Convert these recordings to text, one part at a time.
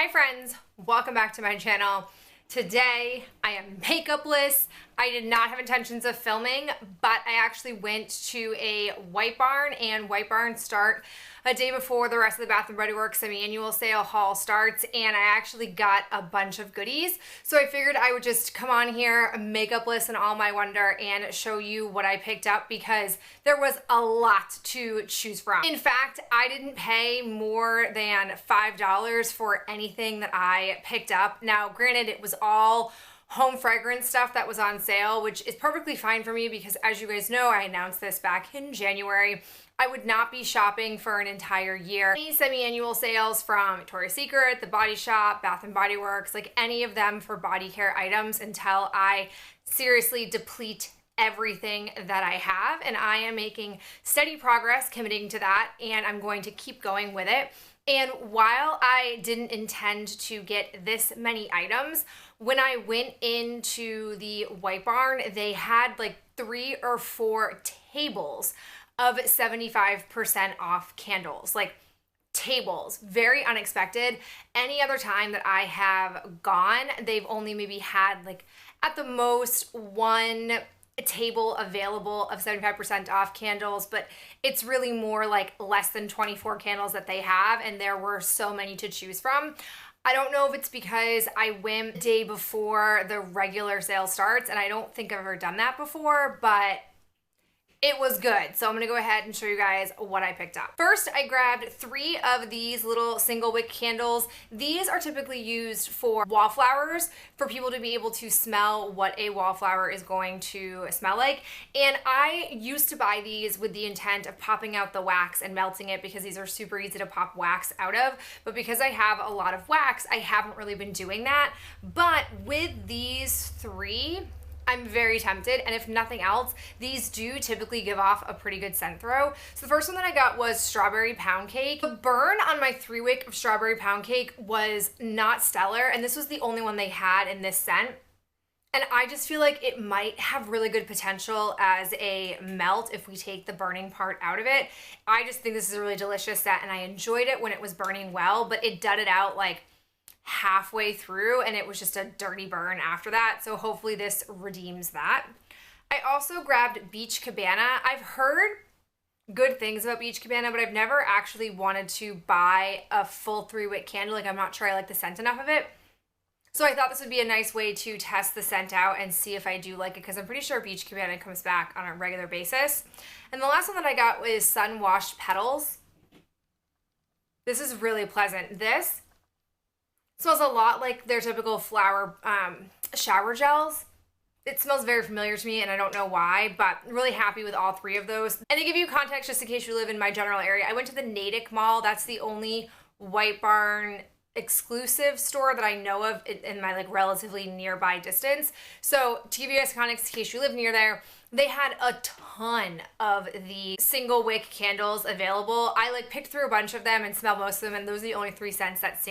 Hi friends, welcome back to my channel. Today I am makeupless. I did not have intentions of filming, but I actually went to a White Barn, and White Barn start a day before the rest of the Bath & Body Works semi-annual sale haul starts, and I actually got a bunch of goodies. So I figured I would just come on here makeupless in all my wonder and show you what I picked up because there was a lot to choose from. In fact, I didn't pay more than $5 for anything that I picked up. Now, granted, it was all home fragrance stuff that was on sale, which is perfectly fine for me because, as you guys know, I announced this back in January. I would not be shopping for an entire year. Any semi-annual sales from Victoria's Secret, The Body Shop, Bath & Body Works, like any of them for body care items until I seriously deplete everything that I have, and I am making steady progress committing to that, and I'm going to keep going with it. And while I didn't intend to get this many items, when I went into the White Barn, they had like 3 or 4 tables of 75% off candles. Like tables, very unexpected. Any other time that I have gone, they've only maybe had like at the most one table available of 75% off candles, but it's really more like less than 24 candles that they have, and there were so many to choose from. I don't know if it's because I went the day before the regular sale starts, and I don't think I've ever done that before, but it was good. So I'm gonna go ahead and show you guys what I picked up. First, I grabbed 3 of these little single wick candles. These are typically used for wallflowers, for people to be able to smell what a wallflower is going to smell like. And I used to buy these with the intent of popping out the wax and melting it because these are super easy to pop wax out of. But because I have a lot of wax, I haven't really been doing that. But with these 3, I'm very tempted, and if nothing else, these do typically give off a pretty good scent throw. So the first one that I got was Strawberry Pound Cake. The burn on my 3 wick of Strawberry Pound Cake was not stellar, and this was the only one they had in this scent. And I just feel like it might have really good potential as a melt if we take the burning part out of it. I just think this is a really delicious scent, and I enjoyed it when it was burning well, but it dudded out like halfway through and it was just a dirty burn after that. So hopefully this redeems that. I also grabbed Beach Cabana. I've heard good things about Beach Cabana, but I've never actually wanted to buy a full 3 wick candle. Like, I'm not sure I like the scent enough of it. So I thought this would be a nice way to test the scent out and see if I do like it, because I'm pretty sure Beach Cabana comes back on a regular basis. And the last one that I got was Washed Petals. This is really pleasant. This smells a lot like their typical flower shower gels. It smells very familiar to me, and I don't know why, but really happy with all 3 of those. And to give you context, just in case you live in my general area, I went to the Natick Mall. That's the only White Barn exclusive store that I know of in my like relatively nearby distance. So to give you guys context, in case you live near there, they had a ton of the single wick candles available. I like picked through a bunch of them and smelled most of them, and those are the only 3 scents that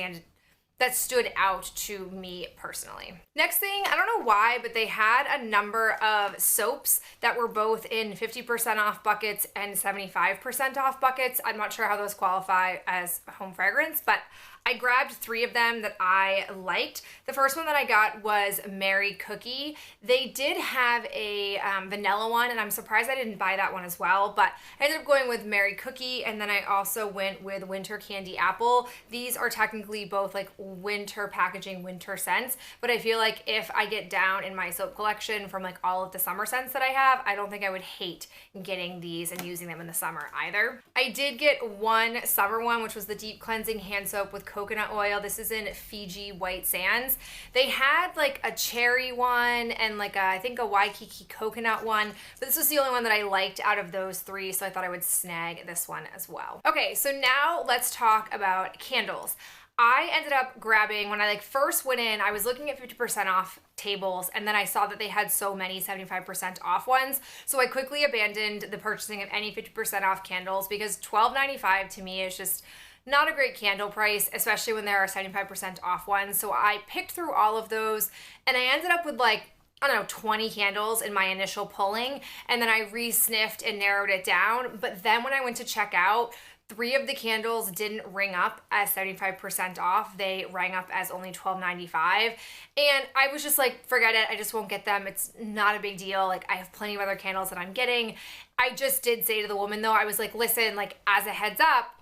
stood out to me personally. Next thing, I don't know why, but they had a number of soaps that were both in 50% off buckets and 75% off buckets. I'm not sure how those qualify as home fragrance, but I grabbed 3 of them that I liked. The first one that I got was Mary Cookie. They did have a vanilla one, and I'm surprised I didn't buy that one as well, but I ended up going with Mary Cookie, and then I also went with Winter Candy Apple. These are technically both like winter packaging, winter scents, but I feel like if I get down in my soap collection from like all of the summer scents that I have, I don't think I would hate getting these and using them in the summer either. I did get one summer one, which was the Deep Cleansing Hand Soap with coconut oil. This is in Fiji White Sands. They had like a cherry one and like I think a Waikiki coconut one, but this was the only one that I liked out of those 3, so I thought I would snag this one as well. Okay, so now let's talk about candles. I ended up grabbing, when I like first went in, I was looking at 50% off tables, and then I saw that they had so many 75% off ones, so I quickly abandoned the purchasing of any 50% off candles because $12.95 to me is just not a great candle price, especially when there are 75% off ones. So I picked through all of those, and I ended up with like, I don't know, 20 candles in my initial pulling, and then I re-sniffed and narrowed it down. But then when I went to check out, 3 of the candles didn't ring up as 75% off. They rang up as only $12.95. And I was just like, forget it. I just won't get them. It's not a big deal. Like, I have plenty of other candles that I'm getting. I just did say to the woman though, I was like, listen, like, as a heads up,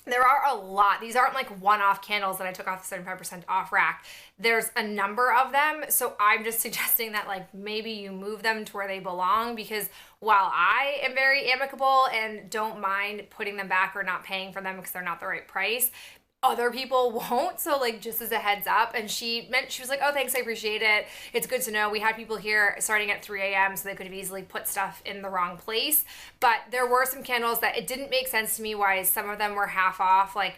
there are a lot. These aren't like one-off candles that I took off the 75% off rack. There's a number of them. So I'm just suggesting that like maybe you move them to where they belong, because while I am very amicable and don't mind putting them back or not paying for them because they're not the right price, other people won't. So like, just as a heads up. And she was like, oh, thanks, I appreciate it. It's good to know. We had people here starting at 3 a.m. so they could have easily put stuff in the wrong place. But there were some candles that it didn't make sense to me why some of them were half off, like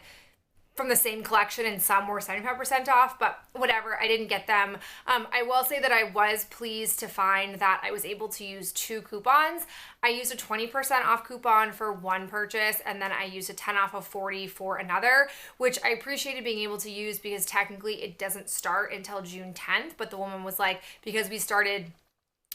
from the same collection, and some were 75% off, but whatever, I didn't get them. I will say that I was pleased to find that I was able to use 2 coupons. I used a 20% off coupon for one purchase, and then I used a 10 off of 40 for another, which I appreciated being able to use because technically it doesn't start until June 10th, but the woman was like, because we started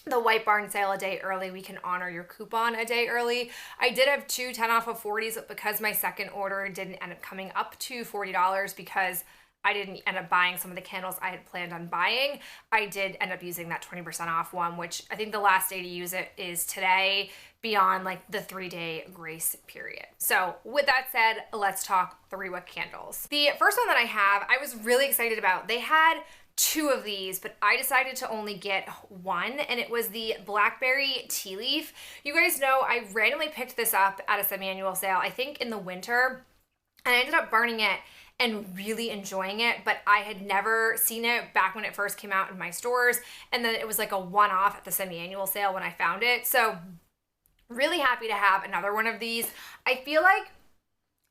the White Barn sale a day early, we can honor your coupon a day early. I did have 2 10 off of 40s, but because my second order didn't end up coming up to $40 because I didn't end up buying some of the candles I had planned on buying, I did end up using that 20% off one, which I think the last day to use it is today, beyond like the 3-day grace period. So with that said, let's talk 3 wick candles. The first one that I have, I was really excited about. They had 2 of these, but I decided to only get 1, and it was the Blackberry Tea Leaf. You guys know I randomly picked this up at a semi-annual sale, I think in the winter, and I ended up burning it and really enjoying it, but I had never seen it back when it first came out in my stores, and then it was like a one-off at the semi-annual sale when I found it. So really happy to have another one of these. I feel like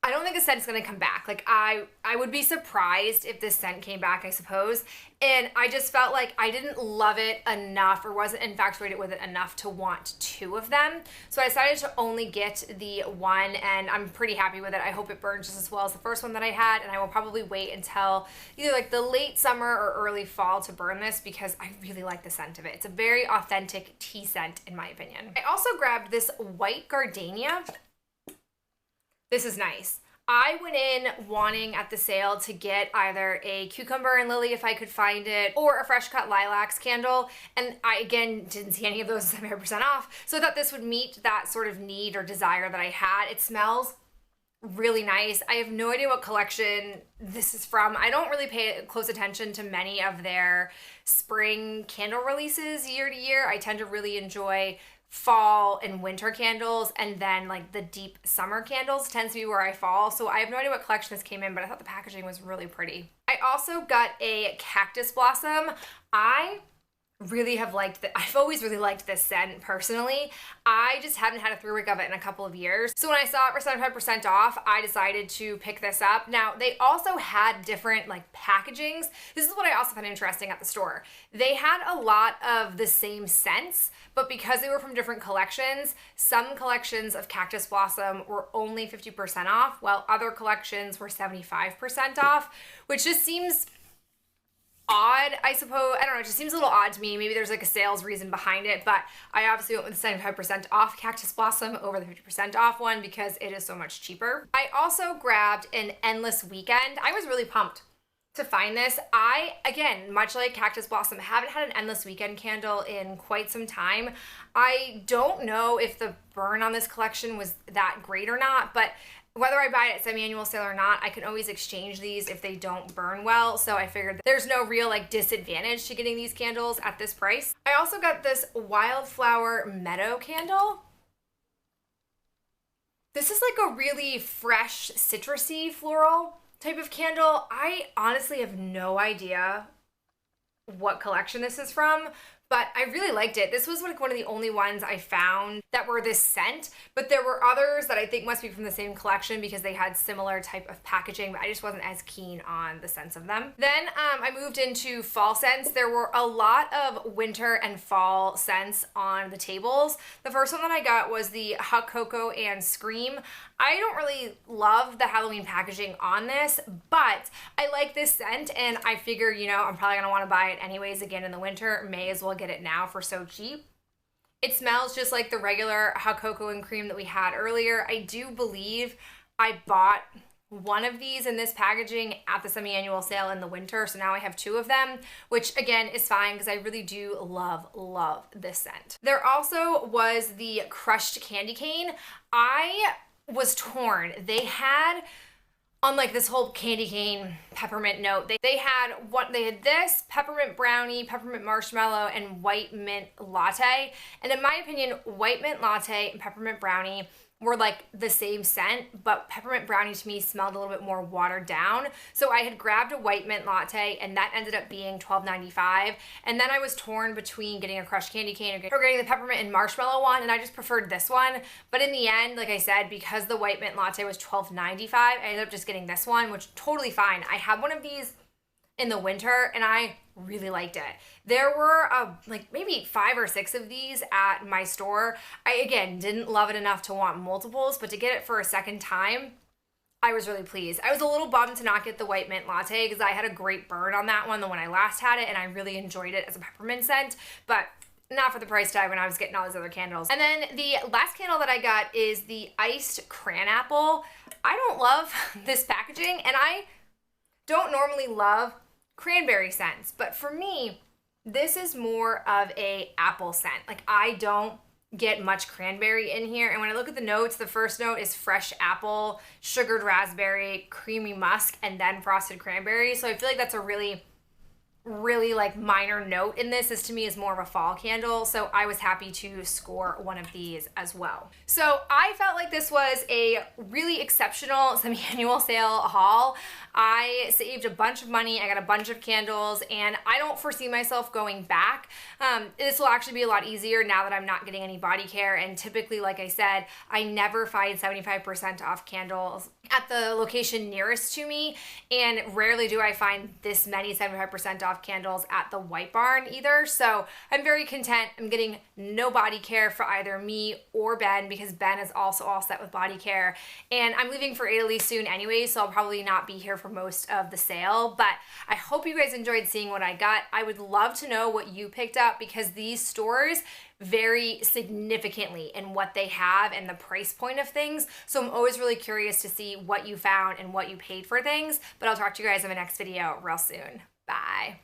I don't think the scent's gonna come back. Like I would be surprised if this scent came back, I suppose. And I just felt like I didn't love it enough, or wasn't infatuated with it enough to want 2 of them. So I decided to only get the 1, and I'm pretty happy with it. I hope it burns just as well as the first one that I had, and I will probably wait until either like the late summer or early fall to burn this, because I really like the scent of it. It's a very authentic tea scent in my opinion. I also grabbed this white gardenia. This is nice. I went in wanting at the sale to get either a cucumber and lily if I could find it, or a fresh cut lilacs candle, and I again didn't see any of those 75% off, so I thought this would meet that sort of need or desire that I had. It smells really nice. I have no idea what collection this is from. I don't really pay close attention to many of their spring candle releases year to year. I tend to really enjoy fall and winter candles, and then like the deep summer candles tends to be where I fall. So I have no idea what collection this came in, but I thought the packaging was really pretty. I also got a Cactus Blossom. I really have liked that. I've always really liked this scent personally. I just haven't had a 3 wick of it in a couple of years. So when I saw it for 75% off, I decided to pick this up. Now they also had different like packagings. This is what I also found interesting at the store. They had a lot of the same scents, but because they were from different collections, some collections of Cactus Blossom were only 50% off, while other collections were 75% off, which just seems odd, I suppose. I don't know, it just seems a little odd to me. Maybe there's like a sales reason behind it, but I obviously went with the 75% off Cactus Blossom over the 50% off one because it is so much cheaper. I also grabbed an Endless Weekend. I was really pumped to find this. I, again, much like Cactus Blossom, haven't had an Endless Weekend candle in quite some time. I don't know if the burn on this collection was that great or not, but whether I buy it at semi-annual sale or not, I can always exchange these if they don't burn well. So I figured that there's no real like disadvantage to getting these candles at this price. I also got this Wildflower Meadow candle. This is like a really fresh, citrusy, floral type of candle. I honestly have no idea what collection this is from, but I really liked it. This was like one of the only ones I found that were this scent, but there were others that I think must be from the same collection because they had similar type of packaging, but I just wasn't as keen on the scents of them. Then I moved into fall scents. There were a lot of winter and fall scents on the tables. The first one that I got was the Hot Cocoa and Scream. I don't really love the Halloween packaging on this, but I like this scent, and I figure, you know, I'm probably gonna wanna buy it anyways again in the winter. May as well get it now for so cheap. It smells just like the regular Hot Cocoa and Cream that we had earlier. I do believe I bought one of these in this packaging at the semi-annual sale in the winter, so now I have 2 of them, which again is fine because I really do love this scent. There also was the crushed candy cane. I was torn. They had, on like this whole candy cane peppermint note, they had this peppermint brownie, peppermint marshmallow, and white mint latte. And in my opinion, white mint latte and peppermint brownie were like the same scent, but peppermint brownie to me smelled a little bit more watered down. So I had grabbed a white mint latte and that ended up being $12.95. And then I was torn between getting a crushed candy cane or getting the peppermint and marshmallow one, and I just preferred this one. But in the end, like I said, because the white mint latte was $12.95, I ended up just getting this one, which totally fine. I had one of these in the winter and I really liked it. There were like maybe 5 or 6 of these at my store. I again didn't love it enough to want multiples, but to get it for a second time, I was really pleased. I was a little bummed to not get the white mint latte because I had a great burn on that one when I last had it and I really enjoyed it as a peppermint scent, but not for the price tag when I was getting all these other candles. And then the last candle that I got is the iced cranapple. I don't love this packaging and I don't normally love cranberry scents, but for me, this is more of a apple scent. Like I don't get much cranberry in here. And when I look at the notes, the first note is fresh apple, sugared raspberry, creamy musk, and then frosted cranberry. So I feel like that's a really like minor note in this. This to me is more of a fall candle, so I was happy to score one of these as well. So I felt like this was a really exceptional semi-annual sale haul. I saved a bunch of money, I got a bunch of candles, and I don't foresee myself going back. This will actually be a lot easier now that I'm not getting any body care, and typically, like I said, I never find 75% off candles at the location nearest to me, and rarely do I find this many 75% off candles at the White Barn either. So I'm very content. I'm getting no body care for either me or Ben because Ben is also all set with body care, and I'm leaving for Italy soon anyway, so I'll probably not be here for most of the sale. But I hope you guys enjoyed seeing what I got. I would love to know what you picked up because these stores vary significantly in what they have and the price point of things. So I'm always really curious to see what you found and what you paid for things. But I'll talk to you guys in the next video real soon. Bye.